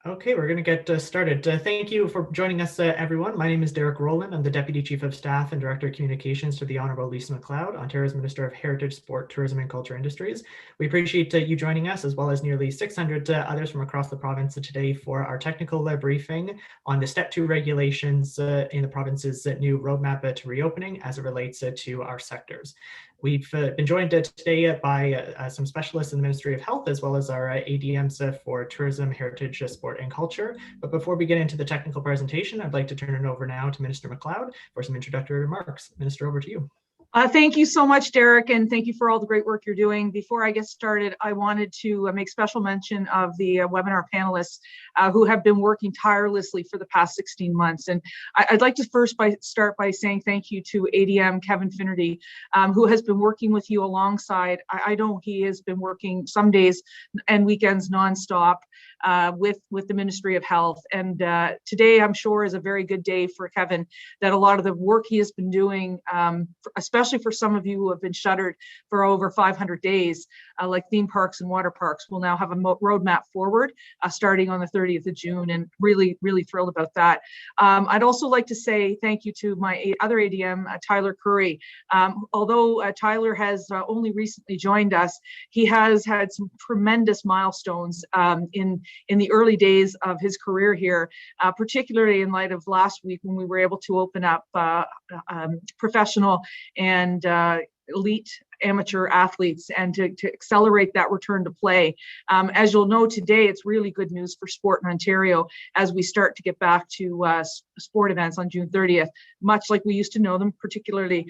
Okay, we're going to get started. Thank you for joining us, everyone. My name is Derek Rowland. I'm the Deputy Chief of Staff and Director of Communications to the Honourable Lisa MacLeod, Ontario's Minister of Heritage, Sport, Tourism and Culture Industries. We appreciate you joining us, as well as nearly 600 others from across the province today for our technical briefing on the Step 2 regulations in the province's new roadmap to reopening as it relates to our sectors. We've been joined today by some specialists in the Ministry of Health, as well as our ADMs for Tourism, Heritage, Sport and Culture. But before we get into the technical presentation, I'd like to turn it over now to Minister MacLeod for some introductory remarks. Minister, over to you. Thank you so much, Derek, and thank you for all the great work you're doing. Before I get started, I wanted to make special mention of the webinar panelists who have been working tirelessly for the past 16 months. And I'd like to start by saying thank you to ADM Kevin Finnerty, who has been working with you alongside. I know he has been working some days and weekends nonstop with the Ministry of Health. And today, I'm sure, is a very good day for Kevin, that a lot of the work he has been doing, especially for some of you who have been shuttered for over 500 days, like theme parks and water parks, will now have a roadmap forward starting on the 30th of June, and really, really thrilled about that. I'd also like to say thank you to my other ADM, Tyler Curry. Although Tyler has only recently joined us, he has had some tremendous milestones in the early days of his career here, particularly in light of last week when we were able to open up professional and elite amateur athletes, and to accelerate that return to play. As you'll know today, it's really good news for sport in Ontario as we start to get back to sport events on June 30th, much like we used to know them, particularly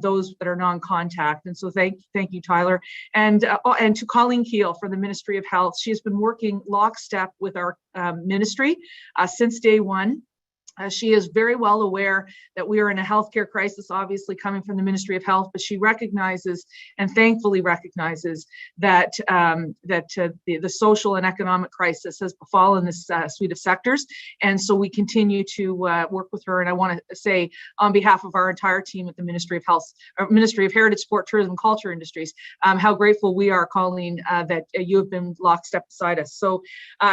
those that are non-contact. And so thank you, Tyler. And to Colleen Keel from the Ministry of Health. She has been working lockstep with our ministry since day one. She is very well aware that we are in a healthcare crisis, obviously coming from the Ministry of Health, but she recognizes, and thankfully recognizes, that the social and economic crisis has befallen this suite of sectors. And so we continue to work with her. And I want to say, on behalf of our entire team at the Ministry of Health, Ministry of Heritage, Sport, Tourism, and Culture Industries, how grateful we are, Colleen, that you have been lockstep beside us. So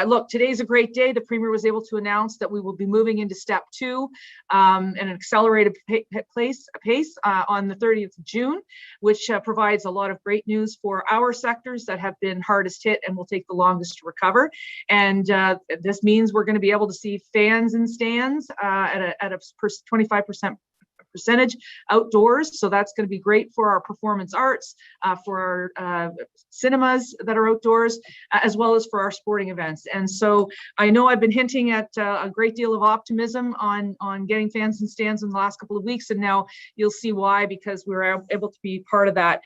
look, today's a great day. The Premier was able to announce that we will be moving into Step 2 and an accelerated pace on the 30th of June, which provides a lot of great news for our sectors that have been hardest hit and will take the longest to recover. And this means we're going to be able to see fans and stands at a 25% percentage outdoors. So that's going to be great for our performance arts, for our cinemas that are outdoors, as well as for our sporting events. And so I know I've been hinting at a great deal of optimism on getting fans and stands in the last couple of weeks, and now you'll see why, because we're able to be part of that.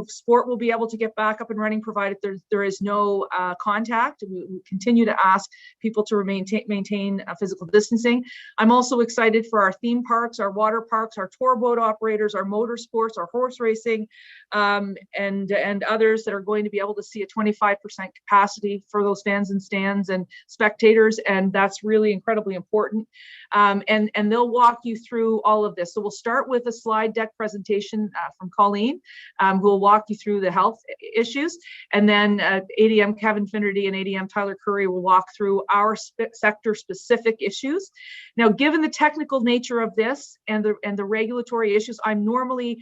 Sport will be able to get back up and running provided there is no contact. We continue to ask people to maintain physical distancing. I'm also excited for our theme parks, our water parks, our tour boat operators, our motorsports, our horse racing, and others that are going to be able to see a 25% capacity for those fans and stands and spectators, and that's really incredibly important. And they'll walk you through all of this. So we'll start with a slide deck presentation from Colleen, who will walk you through the health issues, and then ADM Kevin Finnerty and ADM Tyler Curry will walk through our sector-specific issues. Now, given the technical nature of this and the regulatory issues, I'm normally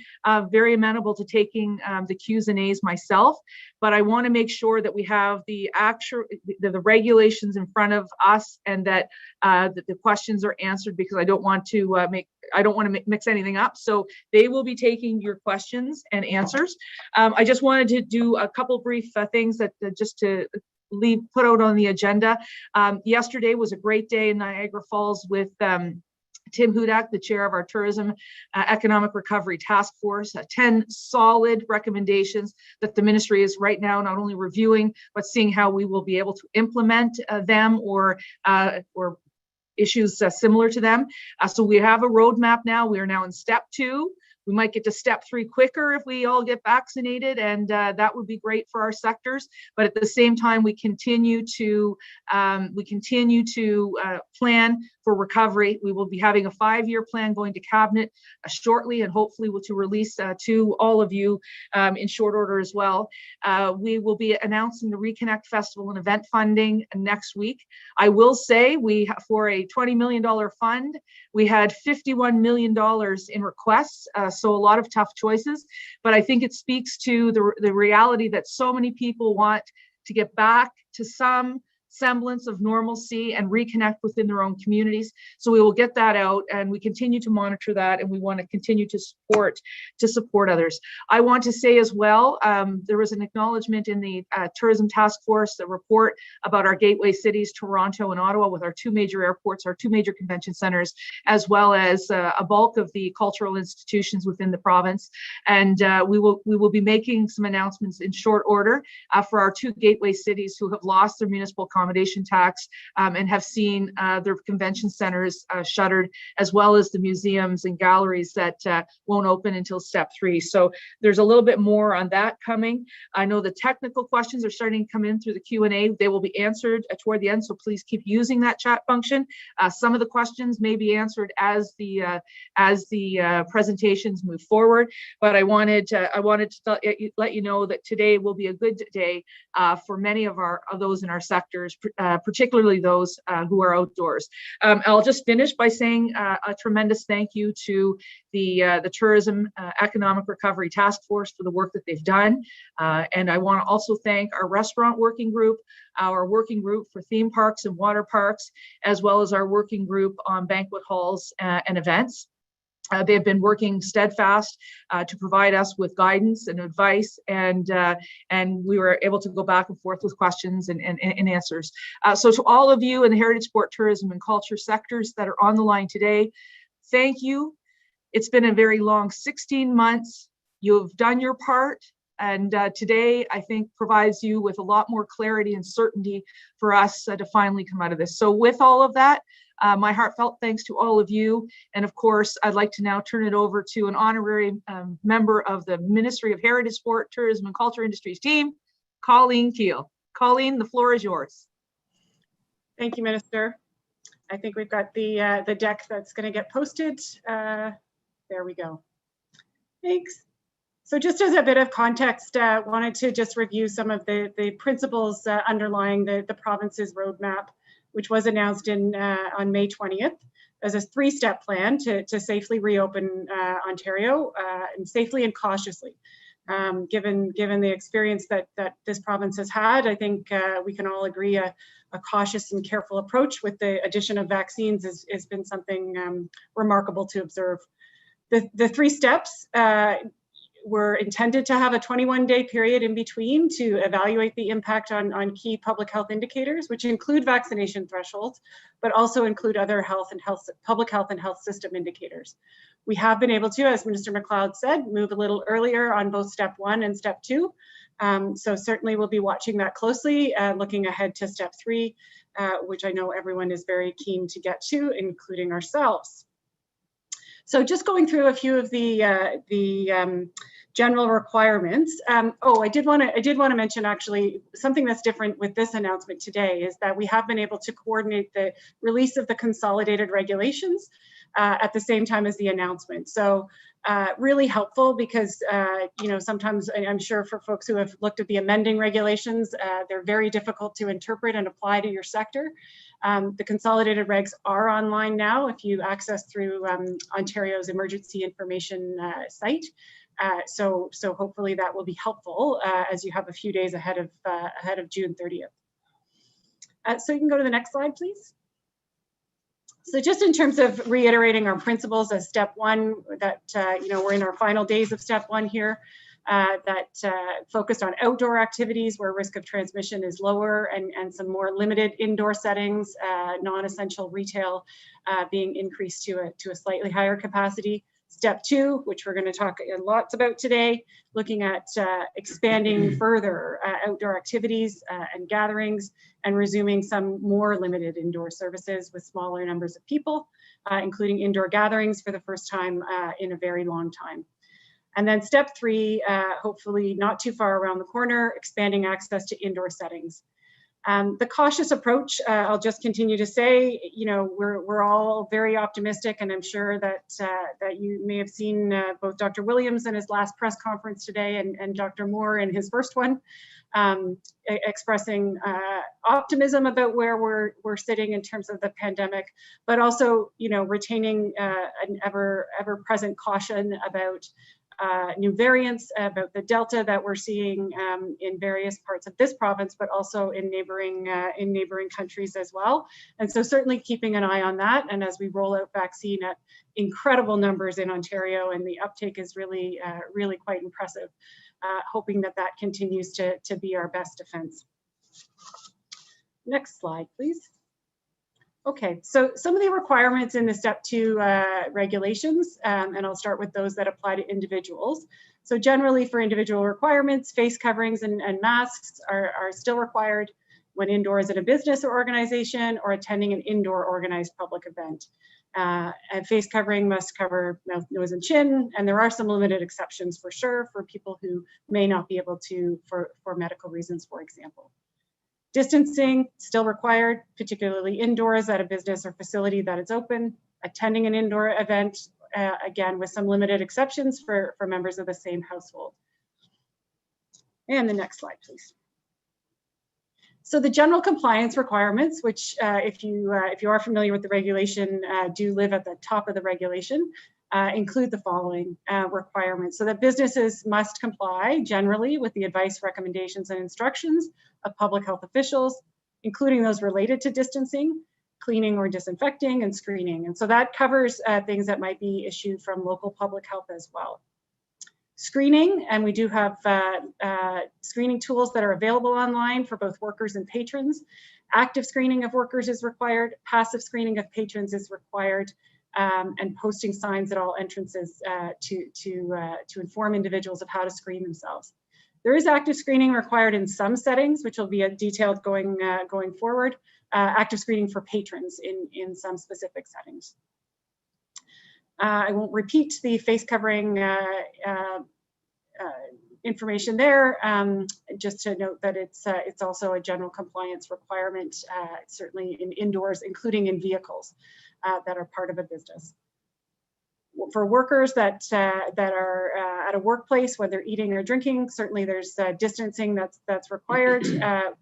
very amenable to taking the Q's and A's myself, but I want to make sure that we have the regulations in front of us, and that the questions are answered, because I don't want to mix anything up. So they will be taking your questions and answers. I just wanted to do a couple brief things that just to put out on the agenda. Yesterday was a great day in Niagara Falls with Tim Hudak, the chair of our Tourism Economic Recovery Task Force, 10 solid recommendations that the ministry is right now not only reviewing, but seeing how we will be able to implement them or issues similar to them. So we have a roadmap now. We are now in Step 2. We might get to step 3 quicker if we all get vaccinated, and that would be great for our sectors. But at the same time, we continue to plan for recovery. We will be having a 5-year plan going to cabinet shortly, and hopefully to release to all of you in short order as well. We will be announcing the Reconnect Festival and event funding next week. I will say for a $20 million fund, we had $51 million in requests, so a lot of tough choices, but I think it speaks to the reality that so many people want to get back to some semblance of normalcy and reconnect within their own communities. So we will get that out, and we continue to monitor that, and we want to continue to support others. I want to say as well, there was an acknowledgement in the Tourism Task Force report about our gateway cities, Toronto and Ottawa, with our 2 major airports, our 2 major convention centers, as well as a bulk of the cultural institutions within the province. And we will be making some announcements in short order for our 2 gateway cities who have lost their municipal accommodation tax and have seen their convention centers shuttered, as well as the museums and galleries that won't open until step 3. So there's a little bit more on that coming. I know the technical questions are starting to come in through the Q&A. They will be answered toward the end, so please keep using that chat function. Some of the questions may be answered as the presentations move forward, but I wanted to let you know that today will be a good day for many of those in our sectors, particularly those who are outdoors. I'll just finish by saying a tremendous thank you to the Tourism Economic Recovery Task Force for the work that they've done. And I want to also thank our restaurant working group, our working group for theme parks and water parks, as well as our working group on banquet halls and events. They have been working steadfast to provide us with guidance and advice, and we were able to go back and forth with questions and answers. So to all of you in the heritage, sport, tourism, and culture sectors that are on the line today, thank you. It's been a very long 16 months. You've done your part, and today I think provides you with a lot more clarity and certainty for us to finally come out of this. So with all of that, my heartfelt thanks to all of you. And of course, I'd like to now turn it over to an honorary member of the Ministry of Heritage, Sport, Tourism, and Culture Industries team, Colleen Keel. Colleen, the floor is yours. Thank you, Minister. I think we've got the deck that's going to get posted. There we go. Thanks. So just as a bit of context, wanted to just review some of the principles underlying the province's roadmap, which was announced on May 20th as a 3-step plan to safely reopen Ontario, and safely and cautiously. Given the experience that this province has had, I think we can all agree a cautious and careful approach with the addition of vaccines has been something remarkable to observe. The 3 steps were intended to have a 21-day period in between to evaluate the impact on key public health indicators, which include vaccination thresholds, but also include other public health and health system indicators. We have been able to, as Minister MacLeod said, move a little earlier on both step 1 and step 2. So certainly we'll be watching that closely, looking ahead to step 3, which I know everyone is very keen to get to, including ourselves. So just going through a few of the general requirements. I did want to mention actually something that's different with this announcement today is that we have been able to coordinate the release of the consolidated regulations at the same time as the announcement. So really helpful because sometimes I'm sure for folks who have looked at the amending regulations, they're very difficult to interpret and apply to your sector. The consolidated regs are online now if you access through Ontario's emergency information site. So hopefully that will be helpful as you have a few days ahead of June 30th. So you can go to the next slide, please. So just in terms of reiterating our principles as step 1, that we're in our final days of step 1 here, that focused on outdoor activities where risk of transmission is lower, and some more limited indoor settings, non-essential retail being increased to a slightly higher capacity. Step 2, which we're going to talk lots about today, looking at expanding further outdoor activities and gatherings, and resuming some more limited indoor services with smaller numbers of people, including indoor gatherings for the first time in a very long time. And then step 3, hopefully not too far around the corner, expanding access to indoor settings. The cautious approach, I'll just continue to say, you know, we're all very optimistic, and I'm sure that that you may have seen both Dr. Williams in his last press conference today and Dr. Moore in his first one, expressing optimism about where we're sitting in terms of the pandemic, but also, you know, retaining an ever-present caution about new variants, about the Delta that we're seeing in various parts of this province, but also in neighboring countries as well. And so certainly keeping an eye on that. And as we roll out vaccine at incredible numbers in Ontario, and the uptake is really, really quite impressive, hoping that that continues to be our best defense. Next slide, please. Okay, so some of the requirements in the step 2 regulations, and I'll start with those that apply to individuals. So generally for individual requirements, face coverings and masks are still required when indoors at a business or organization or attending an indoor organized public event. And face covering must cover mouth, nose, and chin, and there are some limited exceptions for sure for people who may not be able to for medical reasons, for example. Distancing still required, particularly indoors at a business or facility that is open. Attending an indoor event, again, with some limited exceptions for members of the same household. And the next slide, please. So the general compliance requirements, which if you are familiar with the regulation, do live at the top of the regulation, include the following requirements. So that businesses must comply generally with the advice, recommendations, and instructions of public health officials, including those related to distancing, cleaning or disinfecting, and screening. And so that covers things that might be issued from local public health as well. Screening, and we do have screening tools that are available online for both workers and patrons. Active screening of workers is required, passive screening of patrons is required, and posting signs at all entrances to inform individuals of how to screen themselves. There is active screening required in some settings, which will be detailed going forward. Active screening for patrons in some specific settings. I won't repeat the face covering information there, just to note that it's also a general compliance requirement, certainly in indoors, including in vehicles that are part of a business. For workers that are at a workplace, whether eating or drinking, certainly there's distancing that's required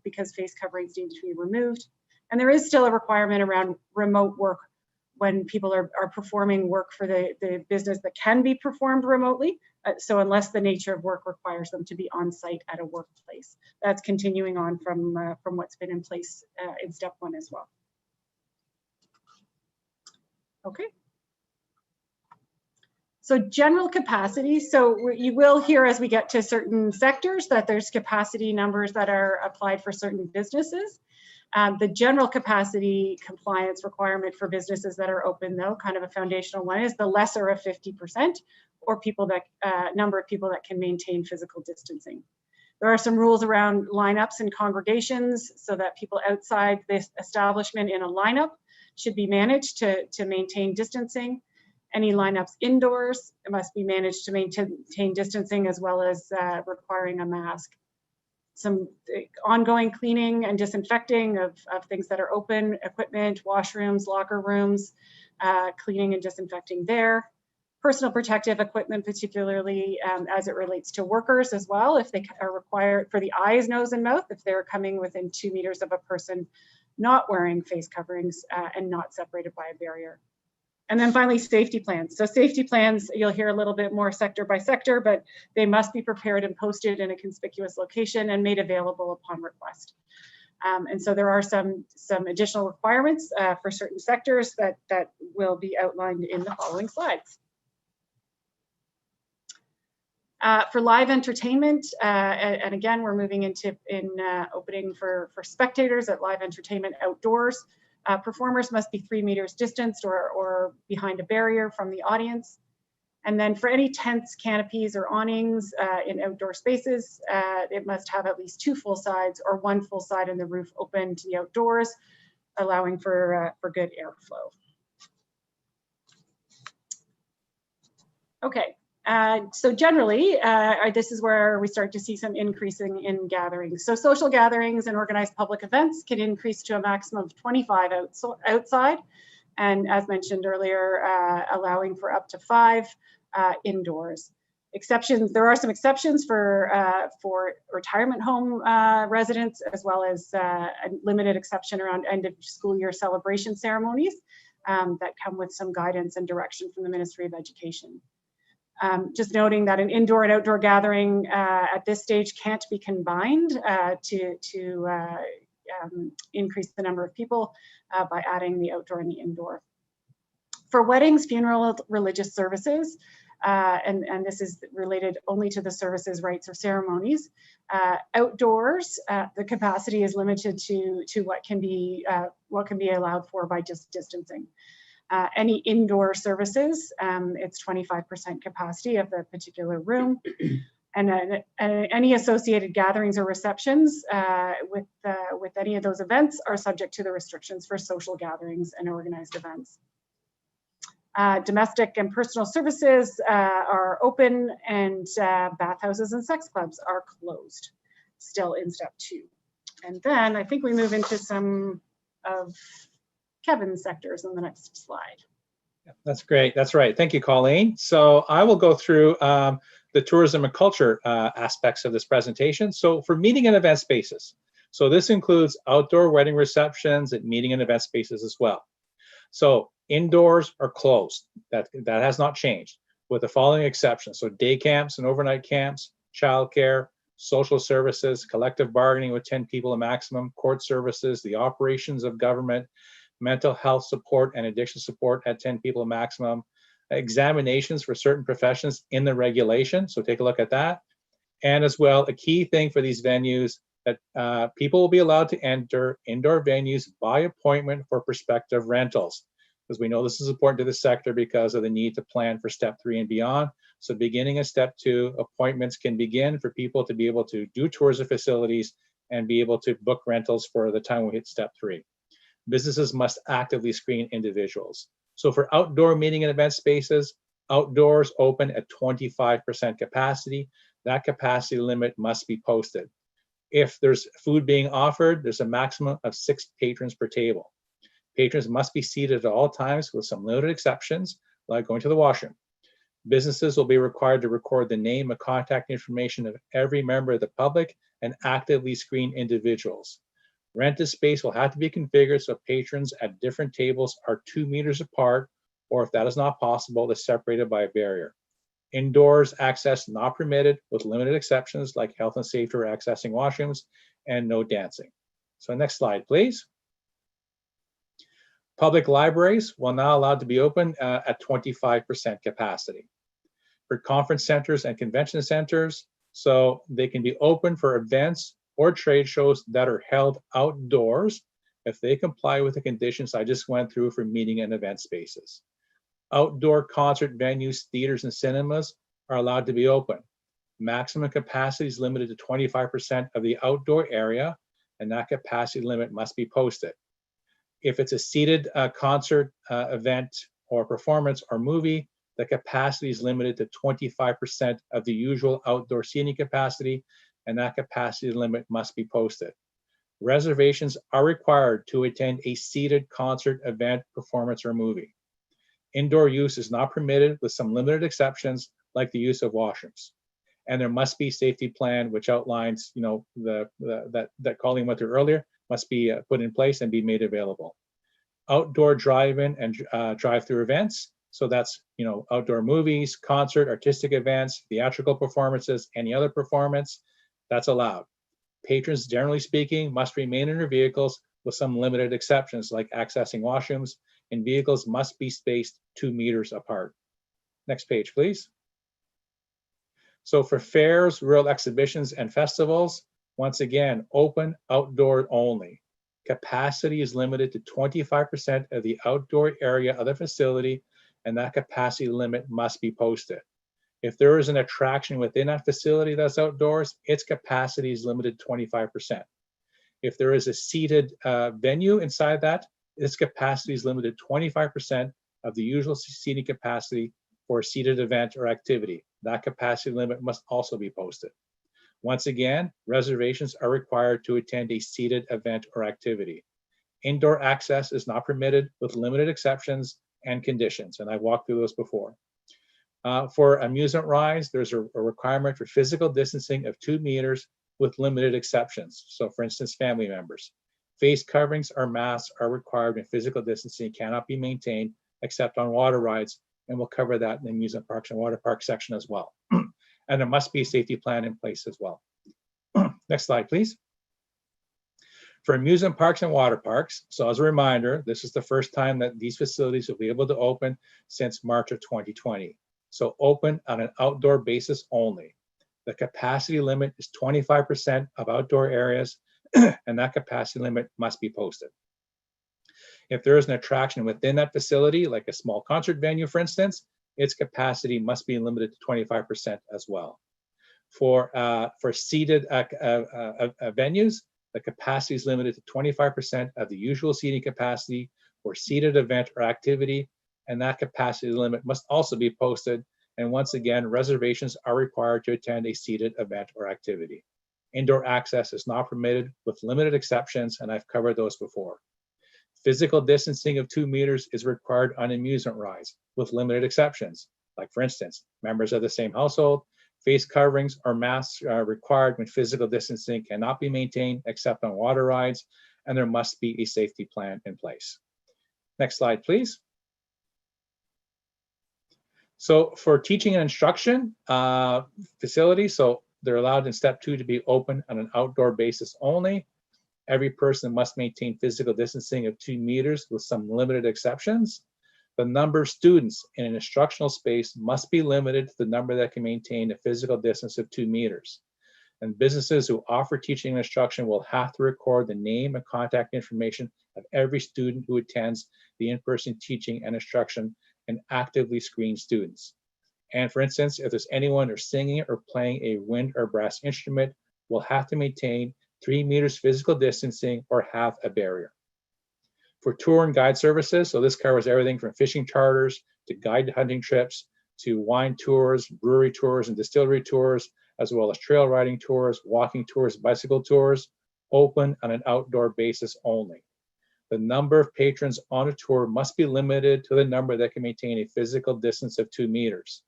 because face coverings need to be removed. And there is still a requirement around remote work when people are performing work for the business that can be performed remotely. So unless the nature of work requires them to be on site at a workplace. That's continuing on from what's been in place in step 1 as well. Okay. So general capacity, so you will hear as we get to certain sectors that there's capacity numbers that are applied for certain businesses. The general capacity compliance requirement for businesses that are open, though, kind of a foundational one, is the lesser of 50%, or people that number of people that can maintain physical distancing. There are some rules around lineups and congregations so that people outside this establishment in a lineup should be managed to maintain distancing. Any lineups indoors must be managed to maintain distancing, as well as requiring a mask. Some ongoing cleaning and disinfecting of things that are open, equipment, washrooms, locker rooms, cleaning and disinfecting there. Personal protective equipment, particularly as it relates to workers as well, if they are required for the eyes, nose, and mouth, if they're coming within 2 meters of a person not wearing face coverings and not separated by a barrier. And then finally, safety plans. So safety plans, you'll hear a little bit more sector by sector, but they must be prepared and posted in a conspicuous location and made available upon request. And so there are some additional requirements for certain sectors that will be outlined in the following slides. For live entertainment, and again, we're moving into opening for spectators at live entertainment outdoors. Performers must be 3 meters distanced or behind a barrier from the audience. And then for any tents, canopies, or awnings in outdoor spaces, it must have at least 2 full sides or 1 full side and the roof open to the outdoors, allowing for good airflow. Okay, so generally, this is where we start to see some increasing in gatherings. So social gatherings and organized public events can increase to a maximum of 25 outside, and as mentioned earlier, allowing for up to 5 indoors. Exceptions, there are some exceptions for retirement home residents, as well as a limited exception around end of school year celebration ceremonies that come with some guidance and direction from the Ministry of Education. Just noting that an indoor and outdoor gathering at this stage can't be combined to increase the number of people by adding the outdoor and the indoor. For weddings, funeral, religious services, and this is related only to the services, rites, or ceremonies, outdoors, the capacity is limited to what can be allowed for by just distancing. Any indoor services, it's 25% capacity of the particular room. And any associated gatherings or receptions with any of those events are subject to the restrictions for social gatherings and organized events. Domestic and personal services are open, and bathhouses and sex clubs are closed, still in step 2. And then I think we move into some of Kevin's sectors on the next slide. Yeah, that's great. That's right. Thank you, Colleen. So I will go through the tourism and culture aspects of this presentation. So for meeting and event spaces, so this includes outdoor wedding receptions and meeting and event spaces as well. So indoors are closed. That has not changed, with the following exceptions. So day camps and overnight camps, childcare, social services, collective bargaining with 10 people a maximum, court services, the operations of government, mental health support and addiction support at 10 people maximum, examinations for certain professions in the regulation, so take a look at that. And as well, a key thing for these venues, that people will be allowed to enter indoor venues by appointment for prospective rentals, because we know this is important to the sector because of the need to plan for step 3 and beyond. So beginning of step 2, appointments can begin for people to be able to do tours of facilities and be able to book rentals for the time we hit step 3. Businesses must actively screen individuals. So for outdoor meeting and event spaces, outdoors open at 25% capacity. That capacity limit must be posted. If there's food being offered, there's a maximum of 6 patrons per table. Patrons must be seated at all times with some limited exceptions, like going to the washroom. Businesses will be required to record the name and contact information of every member of the public and actively screen individuals. Rented space will have to be configured so patrons at different tables are 2 meters apart, or if that is not possible, they're separated by a barrier. Indoors access not permitted, with limited exceptions like health and safety or accessing washrooms, and no dancing. So next slide, please. Public libraries will now allowed to be open at 25% capacity. For conference centers and convention centers, so they can be open for events or trade shows that are held outdoors if they comply with the conditions I just went through for meeting and event spaces. Outdoor concert venues, theaters, and cinemas are allowed to be open. Maximum capacity is limited to 25% of the outdoor area, and that capacity limit must be posted. If it's a seated concert event or performance or movie, the capacity is limited to 25% of the usual outdoor seating capacity, and that capacity limit must be posted. Reservations are required to attend a seated concert, event, performance, or movie. Indoor use is not permitted, with some limited exceptions like the use of washrooms. And there must be a safety plan which outlines, you know, that Colleen went through earlier, must be put in place and be made available. Outdoor drive-in and drive-through events. So that's, you know, outdoor movies, concert, artistic events, theatrical performances, any other performance, that's allowed. Patrons, generally speaking, must remain in their vehicles, with some limited exceptions like accessing washrooms, and vehicles must be spaced 2 meters apart. Next page, please. So for fairs, rural exhibitions, and festivals, once again, open outdoor only. Capacity is limited to 25% of the outdoor area of the facility, and that capacity limit must be posted. If there is an attraction within that facility that's outdoors, its capacity is limited to 25%. If there is a seated venue inside that, its capacity is limited to 25% of the usual seating capacity for a seated event or activity. That capacity limit must also be posted. Once again, reservations are required to attend a seated event or activity. Indoor access is not permitted with limited exceptions and conditions, and I walked through those before. For amusement rides, there's a requirement for physical distancing of 2 meters with limited exceptions. So for instance, family members. Face coverings or masks are required when physical distancing cannot be maintained except on water rides, and we'll cover that in the amusement parks and water park section as well. And there must be a safety plan in place as well. Next slide, please. For amusement parks and water parks, so as a reminder, this is the first time that these facilities will be able to open since March of 2020. So open on an outdoor basis only. The capacity limit is 25% of outdoor areas, and that capacity limit must be posted. If there is an attraction within that facility, like a small concert venue, for instance, its capacity must be limited to 25% as well. For seated venues, the capacity is limited to 25% of the usual seating capacity for seated event or activity, and that capacity limit must also be posted. And once again, reservations are required to attend a seated event or activity. Indoor access is not permitted with limited exceptions, and I've covered those before. Physical distancing of 2 meters is required on amusement rides with limited exceptions. Like for instance, members of the same household, face coverings or masks are required when physical distancing cannot be maintained except on water rides, and there must be a safety plan in place. Next slide, please. So for teaching and instruction facilities, so they're allowed in step 2 to be open on an outdoor basis only. Every person must maintain physical distancing of 2 meters with some limited exceptions. The number of students in an instructional space must be limited to the number that can maintain a physical distance of 2 meters. And businesses who offer teaching and instruction will have to record the name and contact information of every student who attends the in-person teaching and instruction and actively screen students. And for instance, if there's anyone who's singing or playing a wind or brass instrument, will have to maintain 3 meters physical distancing or have a barrier. For tour and guide services, so this covers everything from fishing charters to guide hunting trips to wine tours, brewery tours, and distillery tours, as well as trail riding tours, walking tours, bicycle tours, open on an outdoor basis only. The number of patrons on a tour must be limited to the number that can maintain a physical distance of 2 meters.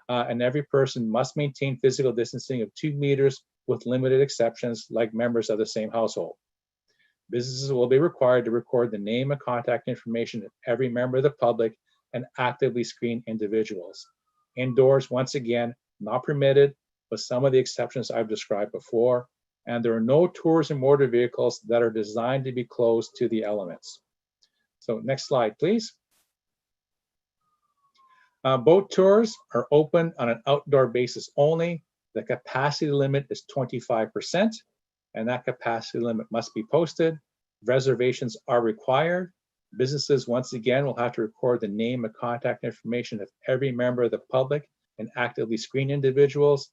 And every person must maintain physical distancing of 2 meters with limited exceptions, like members of the same household. Businesses will be required to record the name and contact information of every member of the public and actively screen individuals. Indoors, once again, not permitted, with some of the exceptions I've described before, and there are no tours and motor vehicles that are designed to be closed to the elements. So next slide, please. Boat tours are open on an outdoor basis only. The capacity limit is 25%, and that capacity limit must be posted. Reservations are required. Businesses, once again, will have to record the name and contact information of every member of the public and actively screen individuals.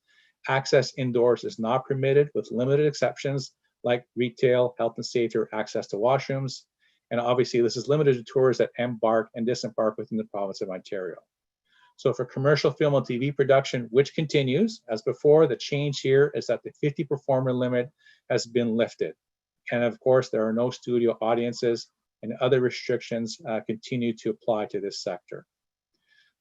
Access indoors is not permitted with limited exceptions like retail, health and safety, or access to washrooms. And obviously, this is limited to tours that embark and disembark within the province of Ontario. So for commercial film and TV production, which continues, as before, the change here is that the 50 performer limit has been lifted. And of course, there are no studio audiences, and other restrictions continue to apply to this sector.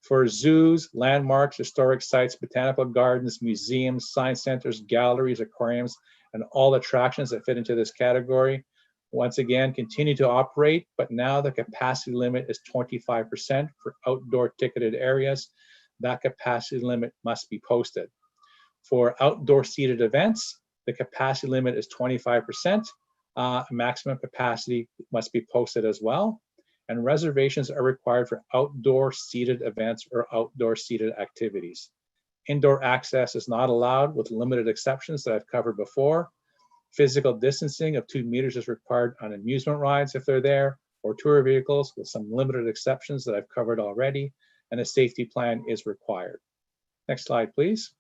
For zoos, landmarks, historic sites, botanical gardens, museums, science centers, galleries, aquariums, and all attractions that fit into this category, once again, continue to operate, but now the capacity limit is 25% for outdoor ticketed areas. That capacity limit must be posted. For outdoor seated events, the capacity limit is 25%. Maximum capacity must be posted as well. And reservations are required for outdoor seated events or outdoor seated activities. Indoor access is not allowed with limited exceptions that I've covered before. Physical distancing of 2 meters is required on amusement rides if they're there, or tour vehicles with some limited exceptions that I've covered already. and a safety plan is required. Next slide, please.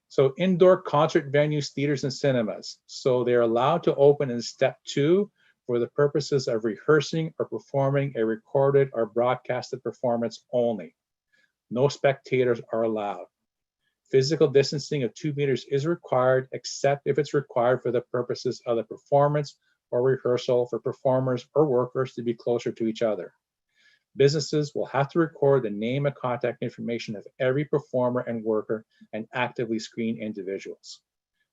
So indoor concert venues, theaters, and cinemas. So they're allowed to open in step 2 for the purposes of rehearsing or performing a recorded or broadcasted performance only. No spectators are allowed. Physical distancing of 2 meters is required, except if it's required for the purposes of the performance or rehearsal for performers or workers to be closer to each other. Businesses will have to record the name and contact information of every performer and worker and actively screen individuals.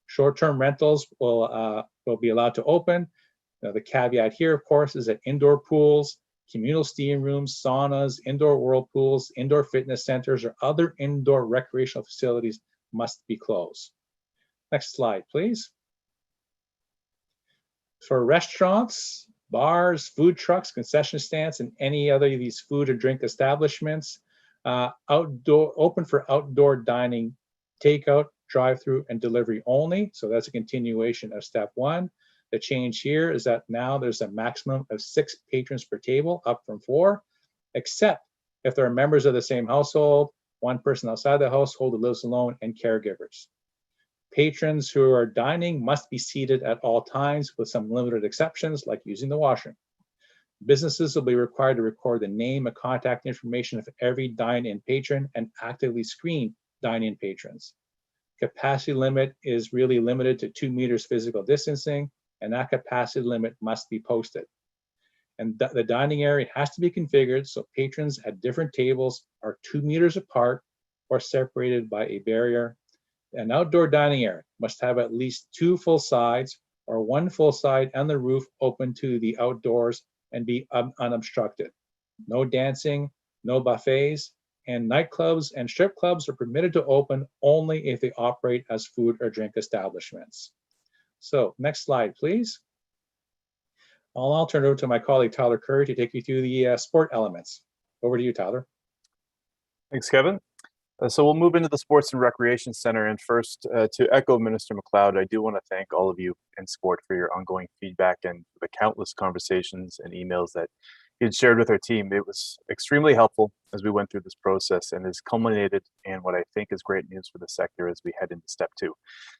Short-term rentals will be allowed to open. Now, the caveat here, of course, is that indoor pools, communal steam rooms, saunas, indoor whirlpools, indoor fitness centers, or other indoor recreational facilities must be closed. Next slide, please. For restaurants, bars, food trucks, concession stands, and any other of these food or drink establishments, open for outdoor dining, takeout, drive-through, and delivery only. So that's a continuation of step 1. The change here is that now there's a maximum of 6 patrons per table, up from 4, except if there are members of the same household, one person outside the household who lives alone, and caregivers. Patrons who are dining must be seated at all times, with some limited exceptions, like using the washroom. Businesses will be required to record the name and contact information of every dine-in patron and actively screen dine-in patrons. Capacity limit is really limited to 2 meters physical distancing, and that capacity limit must be posted. And the dining area has to be configured so patrons at different tables are 2 meters apart or separated by a barrier. An outdoor dining area must have at least 2 full sides or 1 full side and the roof open to the outdoors and be unobstructed. No dancing, no buffets, and nightclubs and strip clubs are permitted to open only if they operate as food or drink establishments. So next slide, please. I'll turn it over to my colleague, Tyler Curry, to take you through the sport elements. Over to you, Tyler. Thanks, Kevin. So we'll move into the Sports and Recreation Center. And first, to echo Minister MacLeod, I do want to thank all of you in sport for your ongoing feedback and the countless conversations and emails that you had shared with our team. It was extremely helpful as we went through this process and has culminated in what I think is great news for the sector as we head into step 2.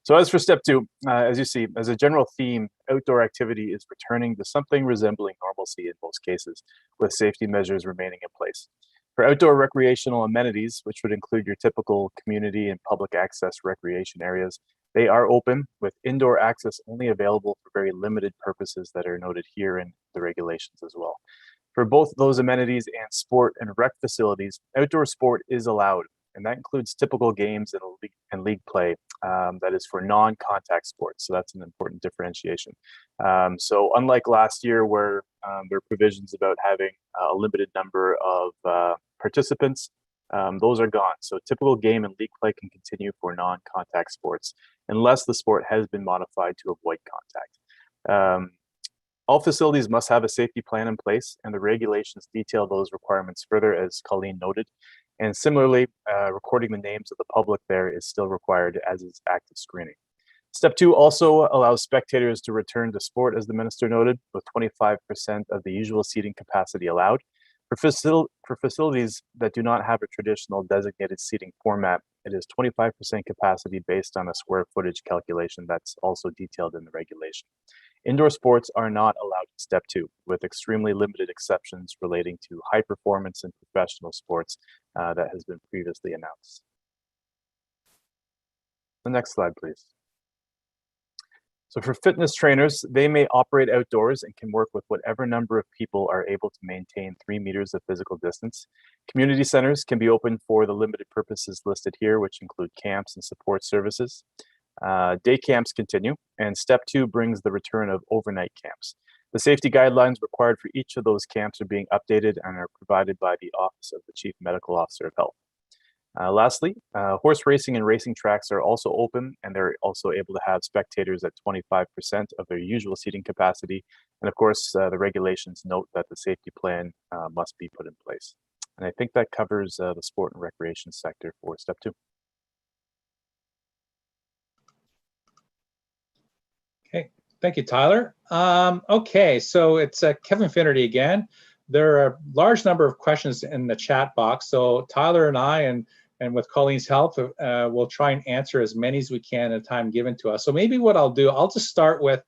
So as for step 2, as you see, as a general theme, outdoor activity is returning to something resembling normalcy in most cases, with safety measures remaining in place. For outdoor recreational amenities, which would include your typical community and public access recreation areas, they are open, with indoor access only available for very limited purposes that are noted here in the regulations as well. For both those amenities and sport and rec facilities, outdoor sport is allowed, and that includes typical games and league play that is for non-contact sports. So that's an important differentiation. So unlike last year where there are provisions about having a limited number of participants, those are gone. So typical game and league play can continue for non-contact sports unless the sport has been modified to avoid contact. All facilities must have a safety plan in place, and the regulations detail those requirements further, as Colleen noted. And similarly, recording the names of the public there is still required, as is active screening. Step 2 also allows spectators to return to sport, as the minister noted, with 25% of the usual seating capacity allowed. For facilities that do not have a traditional designated seating format, it is 25% capacity based on a square footage calculation that's also detailed in the regulation. Indoor sports are not allowed in step 2, with extremely limited exceptions relating to high performance and professional sports that has been previously announced. The next slide, please. So for fitness trainers, they may operate outdoors and can work with whatever number of people are able to maintain 3 meters of physical distance. Community centers can be open for the limited purposes listed here, which include camps and support services. Day camps continue, and step 2 brings the return of overnight camps. The safety guidelines required for each of those camps are being updated and are provided by the Office of the Chief Medical Officer of Health. Lastly, horse racing and racing tracks are also open, and they're also able to have spectators at 25% of their usual seating capacity. And of course, the regulations note that the safety plan must be put in place. And I think that covers the sport and recreation sector for step 2. Okay, thank you, Tyler. Okay, so it's Kevin Finnerty again. there are a large number of questions in the chat box. So Tyler and I, and with Colleen's help, we'll try and answer as many as we can in the time given to us. So maybe what I'll do, I'll just start with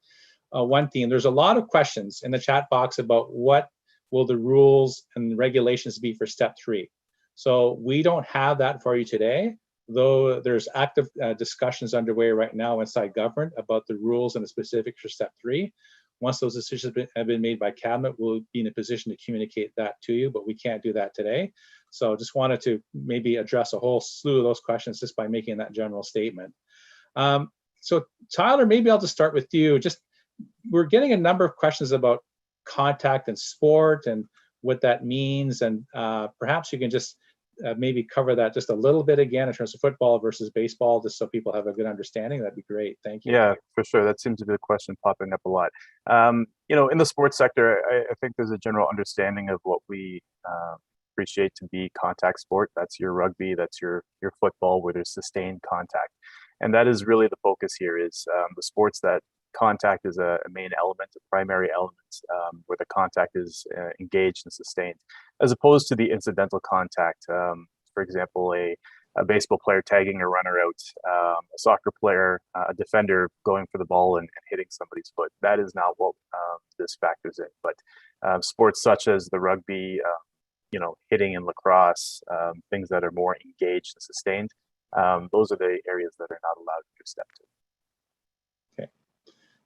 one theme. There's a lot of questions in the chat box about what will the rules and regulations be for step 3. So we don't have that for you today, though there's active discussions underway right now inside government about the rules and the specifics for step 3. Once those decisions have been made by cabinet, we'll be in a position to communicate that to you, but we can't do that today. So just wanted to maybe address a whole slew of those questions just by making that general statement. So Tyler, maybe I'll just start with you. We're getting a number of questions about contact and sport and what that means, and perhaps you can just maybe cover that just a little bit again in terms of football versus baseball, just so people have a good understanding. That'd be great. Thank you. Yeah, for sure. That seems to be a question popping up a lot. In the sports sector, I think there's a general understanding of what we appreciate to be contact sport. That's your rugby, that's your football, where there's sustained contact. And that is really the focus here, is the sports that contact is a main element, a primary element, where the contact is engaged and sustained, as opposed to the incidental contact. For example, a baseball player tagging a runner out, a soccer player, a defender going for the ball and hitting somebody's foot. That is not what this factors in. But sports such as the rugby, hitting and lacrosse, things that are more engaged and sustained, those are the areas that are not allowed to step 2.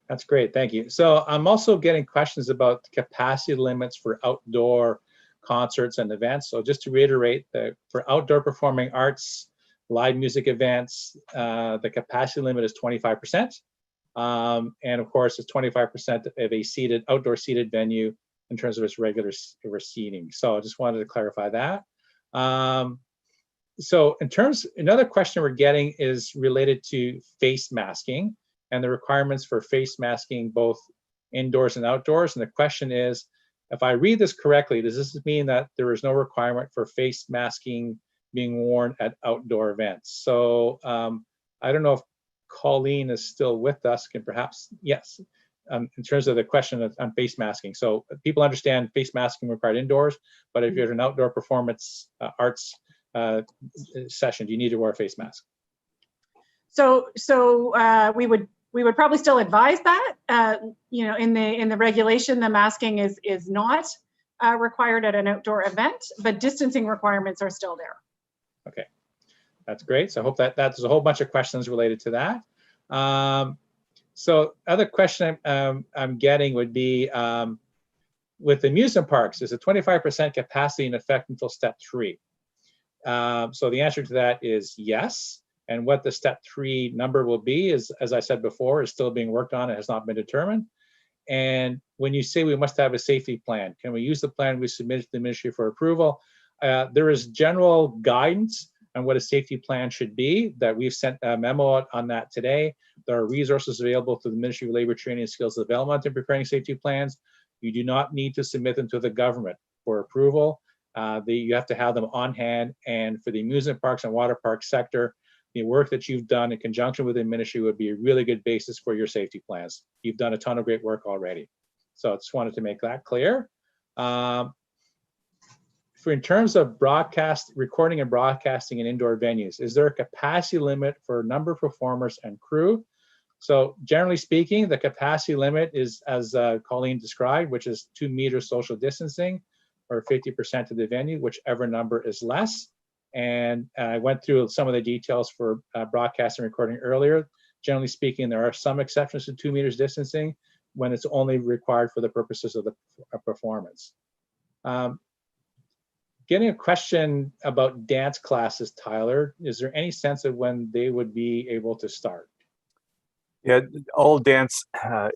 That's great, thank you. So I'm also getting questions about capacity limits for outdoor concerts and events. So just to reiterate, for outdoor performing arts, live music events, the capacity limit is 25%. And of course, it's 25% of a outdoor seated venue in terms of its regular seating. So I just wanted to clarify that. So another question we're getting is related to face masking and the requirements for face masking both indoors and outdoors. And the question is, if I read this correctly, does this mean that there is no requirement for face masking being worn at outdoor events? So I don't know if Colleen is still with us, can perhaps, yes, in terms of the question on face masking. So people understand face masking required indoors, but if you're at an outdoor performance arts session, do you need to wear a face mask? So we would probably still advise that. In the regulation, the masking is not required at an outdoor event, but distancing requirements are still there. Okay, that's great. So I hope that's a whole bunch of questions related to that. So other question I'm getting would be, with amusement parks, is a 25% capacity in effect until step 3? So the answer to that is yes. And what the step 3 number will be is, as I said before, is still being worked on. It has not been determined. And when you say we must have a safety plan, can we use the plan we submitted to the ministry for approval? There is general guidance on what a safety plan should be that we've sent a memo out on that today. There are resources available through the Ministry of Labor, Training and Skills Development in preparing safety plans. You do not need to submit them to the government for approval. You have to have them on hand. And for the amusement parks and water park sector, the work that you've done in conjunction with the ministry would be a really good basis for your safety plans. You've done a ton of great work already. So I just wanted to make that clear. In terms of recording and broadcasting in indoor venues, is there a capacity limit for number of performers and crew? So generally speaking, the capacity limit is, as Colleen described, which is 2 meters social distancing or 50% of the venue, whichever number is less. And I went through some of the details for broadcasting and recording earlier. Generally speaking, there are some exceptions to 2 meters distancing when it's only required for the purposes of the performance. Getting a question about dance classes, Tyler, is there any sense of when they would be able to start? Yeah, all dance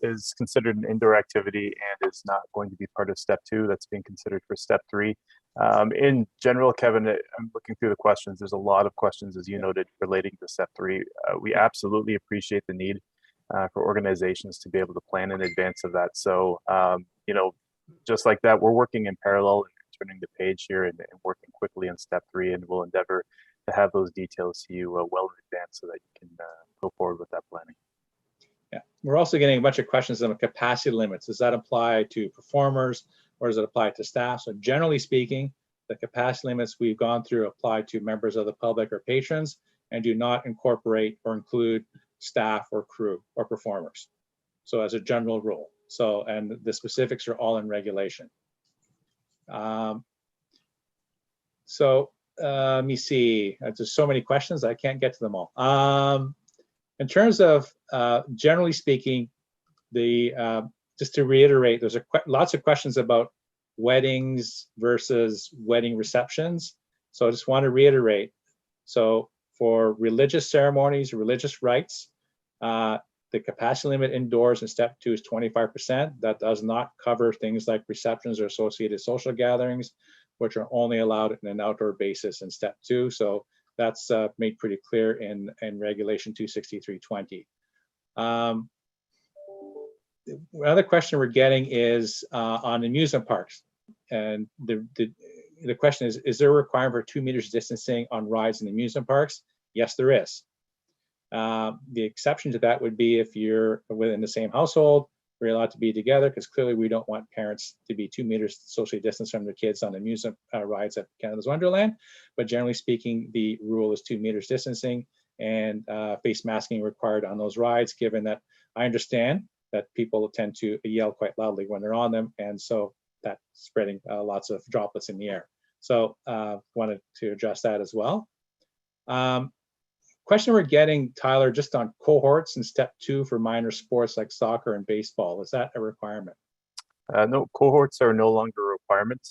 is considered an indoor activity and is not going to be part of step 2. That's being considered for step 3. In general, Kevin, I'm looking through the questions. There's a lot of questions, as you noted, relating to step 3. We absolutely appreciate the need for organizations to be able to plan in advance of that. So, just like that, we're working in parallel and turning the page here and working quickly on step 3, and we'll endeavor to have those details to you well in advance so that you can go forward with that planning. Yeah, we're also getting a bunch of questions on capacity limits. Does that apply to performers, or does it apply to staff? So generally speaking, the capacity limits we've gone through apply to members of the public or patrons and do not incorporate or include staff or crew or performers. So as a general rule. So, and the specifics are all in regulation. Let me see, there's so many questions, I can't get to them all. In terms of generally speaking, just to reiterate, there's lots of questions about weddings versus wedding receptions. So I just want to reiterate. So for religious ceremonies, religious rites, the capacity limit indoors in step 2 is 25%. That does not cover things like receptions or associated social gatherings, which are only allowed in an outdoor basis in step 2. So that's made pretty clear in regulation 26320. Another question we're getting is on amusement parks. And the question is there a requirement for 2 meters distancing on rides in amusement parks? Yes, there is. The exception to that would be if you're within the same household, we're allowed to be together, because clearly we don't want parents to be 2 meters socially distanced from their kids on amusement rides at Canada's Wonderland. But generally speaking, the rule is 2 meters distancing and face masking required on those rides, given that I understand that people tend to yell quite loudly when they're on them. And so that's spreading lots of droplets in the air. So wanted to address that as well. Question we're getting, Tyler, just on cohorts in step 2 for minor sports like soccer and baseball. Is that a requirement? No, cohorts are no longer a requirement.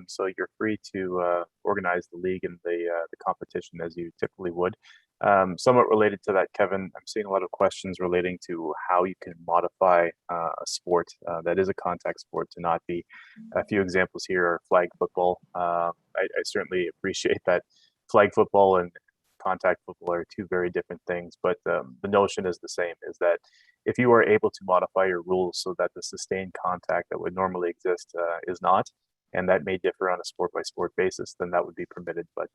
So you're free to organize the league and the competition as you typically would. Somewhat related to that, Kevin, I'm seeing a lot of questions relating to how you can modify a sport that is a contact sport to not be. A few examples here are flag football. I certainly appreciate that flag football and contact football are 2 very different things, but the notion is the same, is that if you are able to modify your rules so that the sustained contact that would normally exist is not, and that may differ on a sport by sport basis, then that would be permitted. But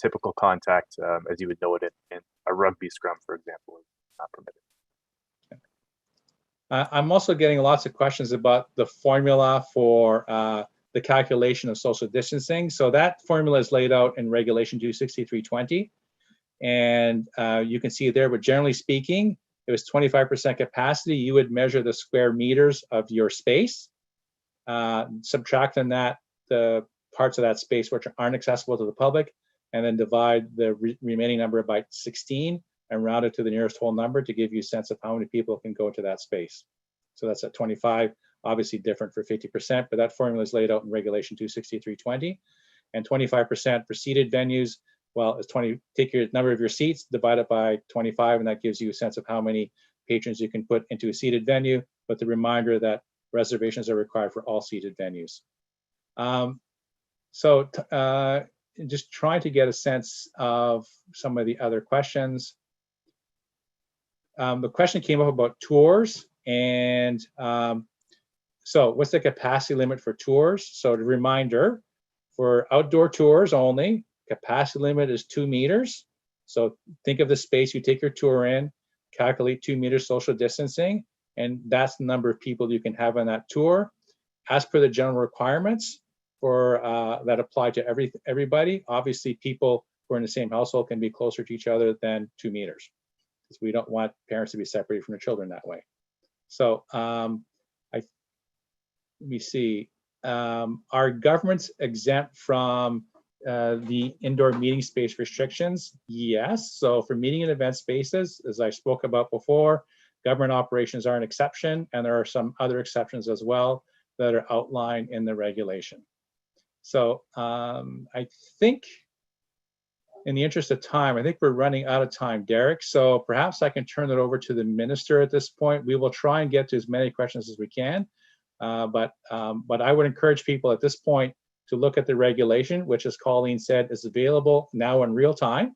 typical contact, as you would know it in a rugby scrum, for example, is not permitted. I'm also getting lots of questions about the formula for the calculation of social distancing. So that formula is laid out in regulation 26320. And you can see it there, but generally speaking, it was 25% capacity. You would measure the square meters of your space, subtract from that the parts of that space which aren't accessible to the public, and then divide the remaining number by 16 and round it to the nearest whole number to give you a sense of how many people can go into that space. So that's at 25, obviously different for 50%, but that formula is laid out in regulation 26320. And 25% for seated venues, well, it's take your number of your seats, divide it by 25, and that gives you a sense of how many patrons you can put into a seated venue, but the reminder that reservations are required for all seated venues. Just trying to get a sense of some of the other questions. The question came up about tours, and so what's the capacity limit for tours? So the reminder, for outdoor tours only, capacity limit is 2 meters. So think of the space you take your tour in, calculate 2 meters social distancing, and that's the number of people you can have on that tour. As per the general requirements for that apply to everybody, obviously people who are in the same household can be closer to each other than 2 meters, because we don't want parents to be separated from their children that way. So let me see. Are governments exempt from the indoor meeting space restrictions? Yes. So for meeting and event spaces, as I spoke about before, government operations are an exception, and there are some other exceptions as well that are outlined in the regulation. So I think, in the interest of time, I think we're running out of time, Derek. So perhaps I can turn it over to the minister at this point. We will try and get to as many questions as we can, but I would encourage people at this point to look at the regulation, which, as Colleen said, is available now in real time,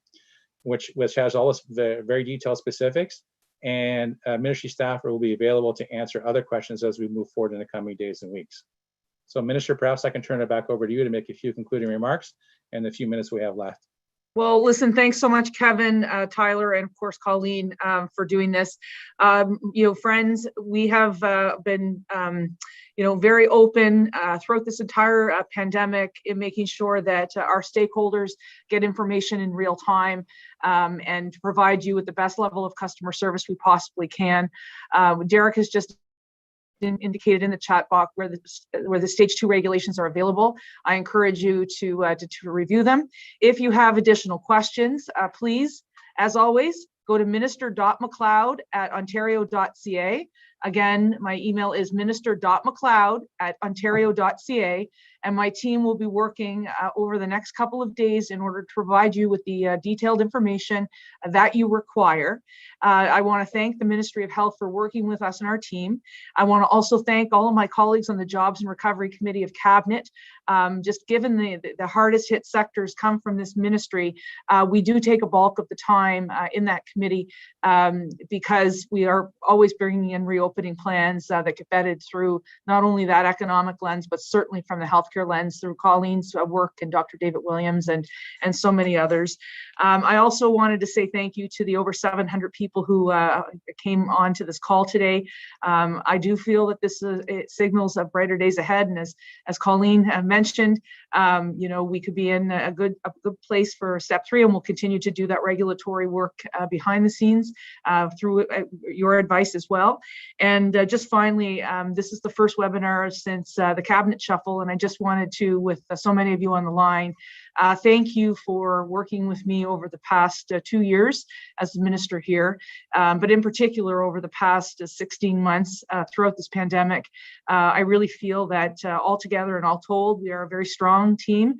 which has all the very detailed specifics. And ministry staff will be available to answer other questions as we move forward in the coming days and weeks. So, Minister, perhaps I can turn it back over to you to make a few concluding remarks in the few minutes we have left. Well, listen, thanks so much, Kevin, Tyler, and of course, Colleen, for doing this. Friends, we have been, very open throughout this entire pandemic in making sure that our stakeholders get information in real time and provide you with the best level of customer service we possibly can. Derek has just indicated in the chat box where the stage 2 regulations are available. I encourage you to review them. If you have additional questions, please, as always, go to minister.mcleod@ontario.ca. Again, my email is minister.mcleod@ontario.ca, and my team will be working over the next couple of days in order to provide you with the detailed information that you require. I want to thank the Ministry of Health for working with us and our team. I want to also thank all of my colleagues on the Jobs and Recovery Committee of Cabinet. Just given the hardest hit sectors come from this ministry, we do take a bulk of the time in that committee because we are always bringing in reopening plans that get vetted through not only that economic lens, but certainly from the healthcare lens through Colleen's work and Dr. David Williams and so many others. I also wanted to say thank you to the over 700 people who came on to this call today. I do feel that it signals of brighter days ahead, and as Colleen mentioned, we could be in a good place for step 3, and we'll continue to do that regulatory work behind the scenes through your advice as well. And just finally, this is the first webinar since the cabinet shuffle, and I just wanted to, with so many of you on the line, thank you for working with me over the past 2 years as the minister here, but in particular over the past 16 months throughout this pandemic. I really feel that all together and all told, we are a very strong team.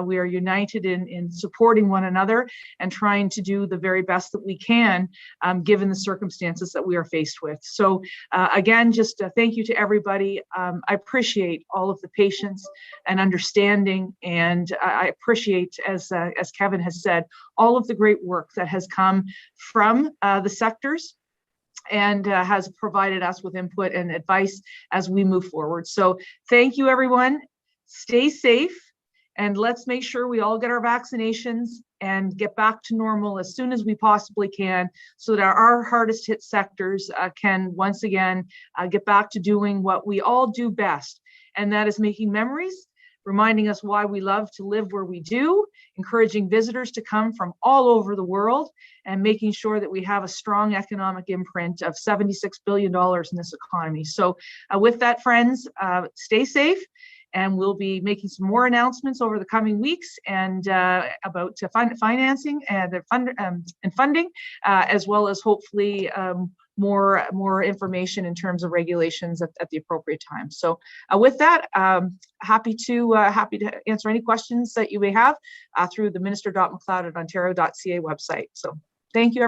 We are united in supporting one another and trying to do the very best that we can given the circumstances that we are faced with. So again, just thank you to everybody. I appreciate all of the patience and understanding, and I appreciate, as Kevin has said, all of the great work that has come from the sectors and has provided us with input and advice as we move forward. So thank you, everyone. Stay safe, and let's make sure we all get our vaccinations and get back to normal as soon as we possibly can, so that our hardest hit sectors can once again get back to doing what we all do best, and that is making memories, reminding us why we love to live where we do, encouraging visitors to come from all over the world, and making sure that we have a strong economic imprint of $76 billion in this economy. So with that, friends, stay safe, and we'll be making some more announcements over the coming weeks and about financing and funding, as well as hopefully more information in terms of regulations at the appropriate time. So with that, happy to answer any questions that you may have through the minister.mcleod@ontario.ca website. So thank you, everyone.